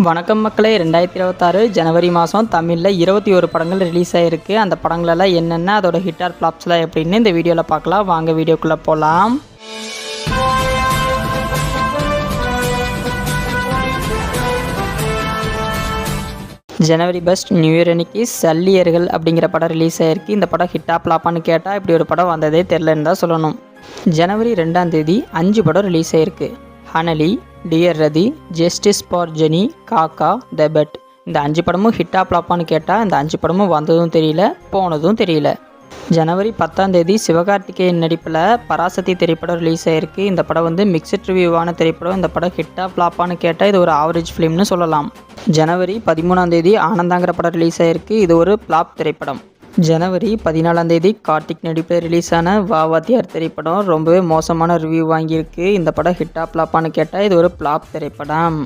வணக்கம் மக்களே. 2026 ஜனவரி மாதம் தமிழில் 21 படங்கள் ரிலீஸ் ஆகிருக்கு. அந்த படங்களெல்லாம் என்னென்ன, அதோட ஹிட் ஆர் ஃப்ளாப்ஸ்லாம் எப்படின்னு இந்த வீடியோவில் பார்க்கலாம். வாங்க வீடியோக்குள்ளே போகலாம். ஜனவரி பெஸ்ட் நியூ இயர் அன்னைக்கு சல்லியர்கள் அப்படிங்கிற படம் ரிலீஸ் ஆகிருக்கு. இந்த படம் ஹிட்டா ஃப்ளாப்பான்னு கேட்டால் இப்படி ஒரு படம் வந்ததே தெரிலன்னு தான் சொல்லணும். ஜனவரி 2ஆம் தேதி 5 படம் ரிலீஸ் ஆகிருக்கு. ஹனலி, dear Rati, justice for Jenny, காக்கா, த பெட். இந்த 5 படமும் ஹிட்டா ஃப்ளாப்பான்னு கேட்டால் இந்த 5 படமும் வந்ததும் தெரியல, போனதும் தெரியல. ஜனவரி 10ஆம் தேதி சிவகார்த்திகேயன் நடிப்பில் பராசக்தி திரைப்படம் ரிலீஸ் ஆகிருக்கு. இந்த படம் மிக்சட் ரிவ்யூவான திரைப்படம். இந்த படம் ஹிட்டா ஃப்ளாப்பான்னு கேட்டால் இது ஒரு ஆவரேஜ் ஃபிலிம்னு சொல்லலாம். ஜனவரி 13ஆம் தேதி ஆனந்தாங்கிற படம் ரிலீஸ் ஆகிருக்கு. இது ஒரு ஃப்ளாப் திரைப்படம். ஜனவரி 14ஆம் தேதி கார்த்திக் நடிப்பில் ரிலீஸ் ஆன வாத்தியார் திரைப்படம் ரொம்பவே மோசமான ரிவ்யூ வாங்கியிருக்கு. இந்த படம் ஹிட்டா ஃப்ளாப்பான்னு கேட்டால் இது ஒரு ஃப்ளாப் திரைப்படம்.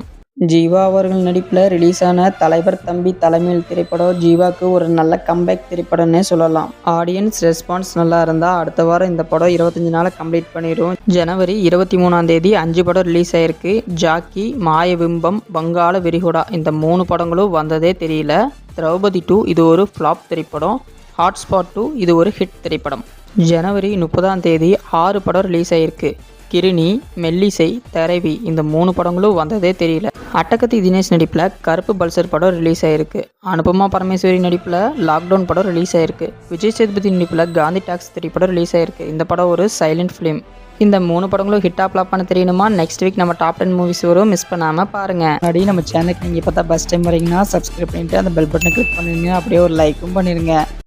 ஜீவா அவர்கள் நடிப்பில் ரிலீஸ் ஆன தலைவர் தம்பி தலைமையில் திரைப்படம் ஜீவாவுக்கு ஒரு நல்ல கம்பேக் திரைப்படம்னே சொல்லலாம். ஆடியன்ஸ் ரெஸ்பான்ஸ் நல்லா இருந்தால் அடுத்த வாரம் இந்த படம் 25 நாளை கம்ப்ளீட் பண்ணிடும். ஜனவரி 23ஆம் தேதி 5 படம் ரிலீஸ் ஆகிருக்கு. ஜாக்கி, மாயவிம்பம், வங்காள விரிகுடா இந்த 3 படங்களும் வந்ததே தெரியல. திரௌபதி 2 இது ஒரு ஃப்ளாப் திரைப்படம். ஹாட்ஸ்பாட் 2 இது ஒரு ஹிட் திரைப்படம். ஜனவரி 30ஆம் தேதி 6 படம் ரிலீஸ் ஆகிருக்கு. கிருணி, மெல்லிசை, தரவி இந்த 3 படங்களும் வந்ததே தெரியல. அட்டகத்தி தினேஷ் நடிப்பில் கருப்பு பல்சர் படம் ரிலீஸ் ஆகிருக்கு. அனுபமா பரமேஸ்வரி நடிப்பில் லாக்டவுன் படம் ரிலீஸ் ஆகிருக்கு. விஜய் சேதுபதி நடிப்பில் காந்தி டாக்ஸ் திரைப்படம் ரிலீஸ் ஆகிருக்கு. இந்த படம் ஒரு சைலண்ட் ஃபிலிம். இந்த 3 படங்களும் ஹிட்டா ஃப்ளாப்பான்னு தெரியணுமா? நெக்ஸ்ட் வீக் நம்ம டாப் 10 மூவிஸ் வரும், மிஸ் பண்ணாமல் பாருங்கள். அப்படி நம்ம சேனலுக்கு நீங்கள் இப்போ தான் ஃபஸ்ட் டைம் வரீங்கன்னா சப்ஸ்கிரைப் பண்ணிவிட்டு அந்த பெல் பட்டனை கிளிக் பண்ணுங்க. அப்படியே ஒரு லைக்கும் பண்ணிடுங்க.